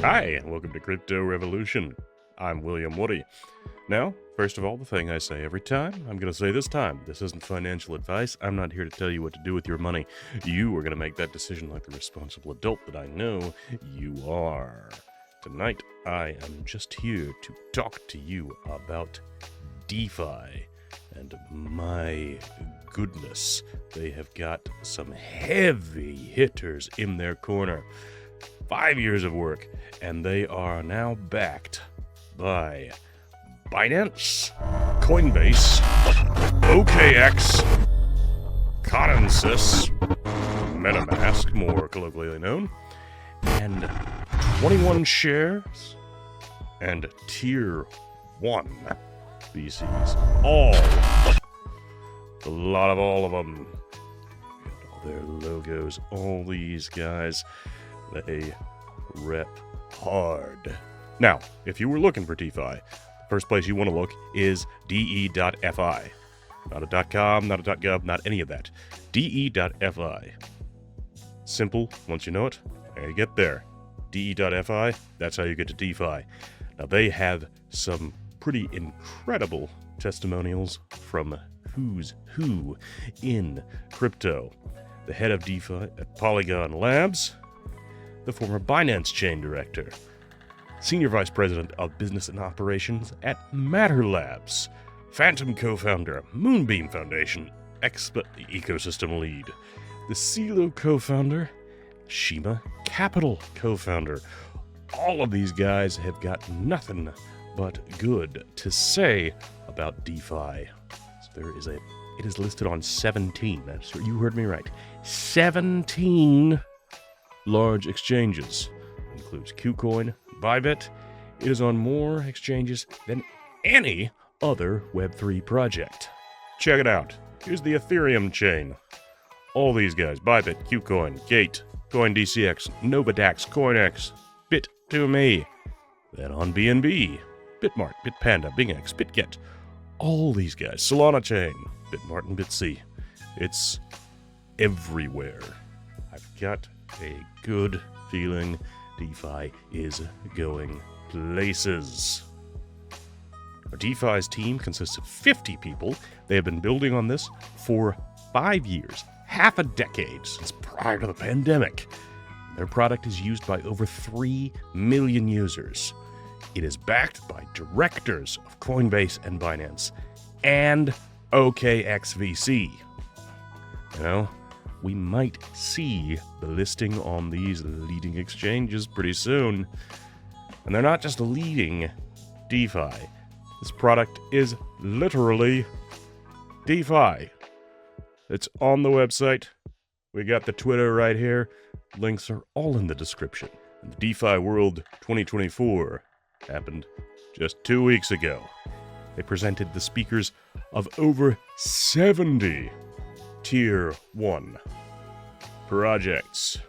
Hi, and welcome to Crypto Revolution. I'm William Woody. Now, first of all, the thing I say every time, I'm going to say this time. This isn't financial advice. I'm not here to tell you what to do with your money. You are going to make that decision like the responsible adult that I know you are. Tonight, I am just here to talk to you about DeFi. And my goodness, they have got some heavy hitters in their corner. 5 years of work, and they are now backed by Binance, Coinbase, OKX, Consensys, MetaMask, more colloquially known, and 21 shares, and Tier 1 VCs. A lot of all of them. Got all their logos, all these guys. They rep hard. Now, if you were looking for DeFi, the first place you want to look is de.fi. Not a .com, not a .gov, not any of that. de.fi. Simple, once you know it, and you get there. de.fi, that's how you get to DeFi. Now, they have some pretty incredible testimonials from who's who in crypto. The head of DeFi at Polygon Labs, the former Binance Chain Director, Senior Vice President of Business and Operations at Matter Labs, Phantom Co-Founder, Moonbeam Foundation, Expa Ecosystem Lead, the CeeLo Co-Founder, Shima Capital Co-Founder. All of these guys have got nothing but good to say about DeFi. So it is listed on 17, that's what you heard me right, 17 large exchanges. It includes KuCoin, Bybit. It is on more exchanges than any other Web3 project. Check it out. Here's the Ethereum chain. All these guys, Bybit, KuCoin, Gate, CoinDCX, Novadax, CoinX, Bit2Me. Then on BNB, Bitmart, Bitpanda, BingX, BitGet. All these guys, Solana chain, Bitmart and BitC. It's everywhere. I've got a good feeling DeFi is going places. DeFi's team consists of 50 people. They have been building on this for 5 years, half a decade since prior to the pandemic. Their product is used by over 3 million users. It is backed by directors of Coinbase and Binance and OKX VC. You know, we might see the listing on these leading exchanges pretty soon. And they're not just leading DeFi. This product is literally DeFi. It's on the website. We got the Twitter right here. Links are all in the description. And the DeFi World 2024 happened just 2 weeks ago. They presented the speakers of over 70 Tier 1 projects.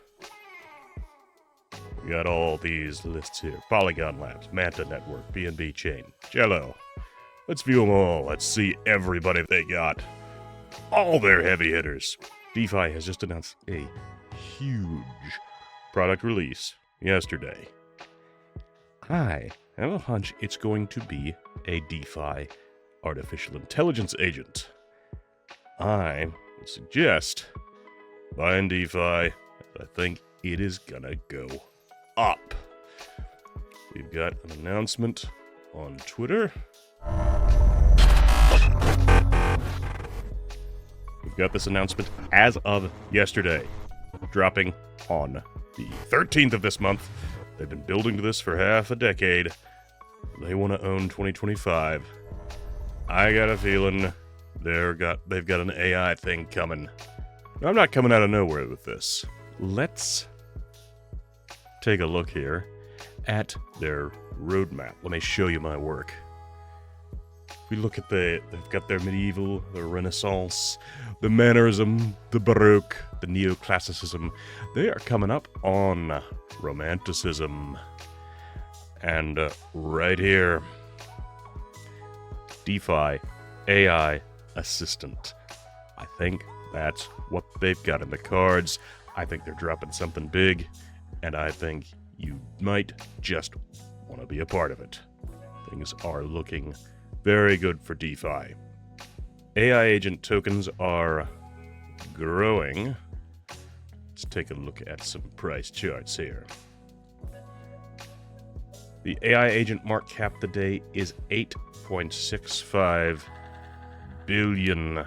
We got all these lists here. Polygon Labs, Manta Network, BNB Chain, Jello. Let's view them all. Let's see everybody they got. All their heavy hitters. DeFi has just announced a huge product release yesterday. I have a hunch it's going to be a DeFi artificial intelligence agent. I would suggest buying DeFi. I think it is gonna go up. We've got an announcement on Twitter. We've got this announcement as of yesterday, dropping on the 13th of this month. They've been building to this for half a decade. They want to own 2025. I got a feeling they've got an AI thing coming. Now, I'm not coming out of nowhere with this. Let's take a look here at their roadmap. Let me show you my work. We look at they've got their medieval, the Renaissance, the Mannerism, the Baroque, the Neoclassicism. They are coming up on Romanticism. And right here, DeFi AI Assistant. I think that's what they've got in the cards. I think they're dropping something big, and I think you might just want to be a part of it. Things are looking very good for DeFi. AI agent tokens are growing. Let's take a look at some price charts here. The AI agent market cap today is $8.65 billion.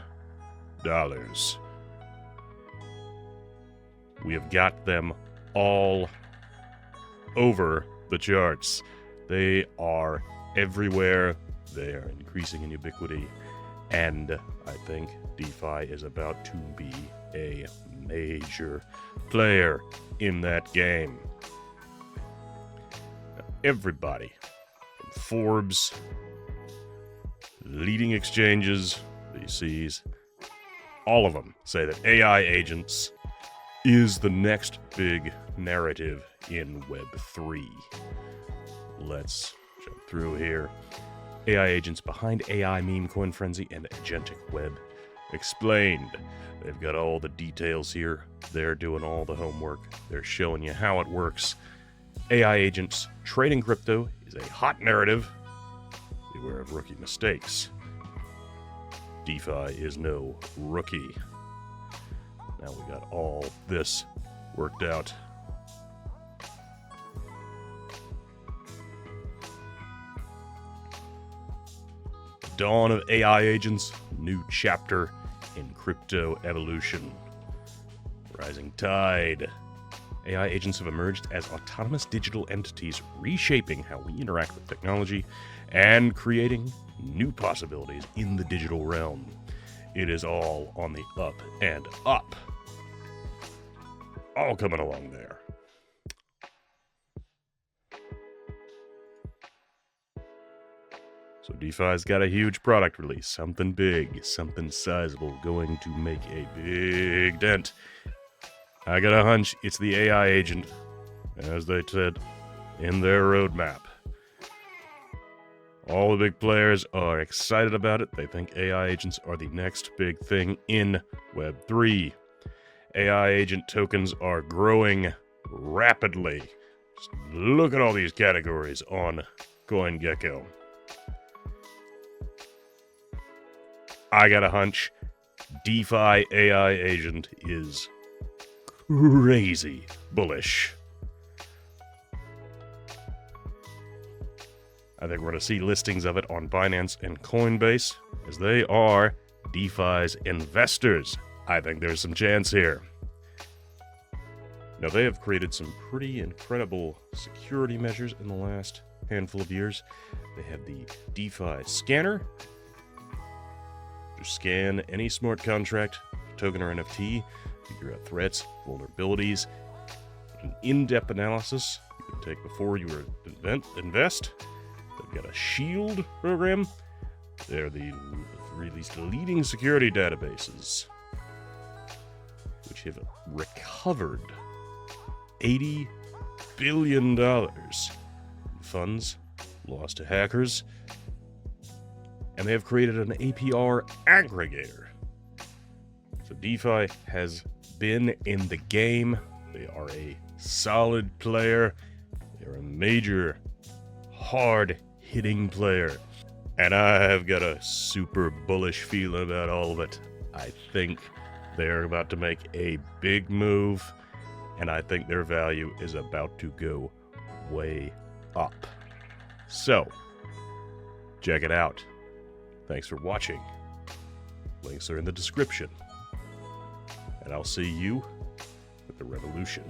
We have got them all over the charts. They are everywhere. They are increasing in ubiquity. And I think DeFi is about to be a major player in that game. Everybody from Forbes, leading exchanges, VCs, all of them say that AI agents is the next big narrative in Web3. Let's jump through here. AI agents behind AI meme coin frenzy and agentic web explained. They've got all the details here. They're doing all the homework. They're showing you how it works. AI agents trading crypto is a hot narrative. Beware of rookie mistakes. DeFi is no rookie. Now we got all this worked out. Dawn of AI agents, new chapter in crypto evolution. Rising tide. AI agents have emerged as autonomous digital entities, reshaping how we interact with technology and creating new possibilities in the digital realm. It is all on the up and up. All coming along there. So DeFi's got a huge product release, something big, something sizable, going to make a big dent. I got a hunch it's the AI agent, as they said in their roadmap. All the big players are excited about it. They think AI agents are the next big thing in Web3. AI agent tokens are growing rapidly. Just look at all these categories on CoinGecko. I got a hunch. DeFi AI agent is crazy bullish. I think we're going to see listings of it on Binance and Coinbase, as they are DeFi's investors. I think there's some chance here. Now, they have created some pretty incredible security measures in the last handful of years. They have the DeFi scanner. To scan any smart contract, token, or NFT, figure out threats, vulnerabilities, an in-depth analysis you can take before you invest. They've got a shield program. They're released leading security databases, which have recovered $80 billion in funds lost to hackers. And they have created an APR aggregator. So DeFi has been in the game. They are a solid player. They're a major, hard-hitting player. And I have got a super bullish feeling about all of it. I think they're about to make a big move, and I think their value is about to go way up. So, check it out. Thanks for watching. Links are in the description. And I'll see you at the revolution.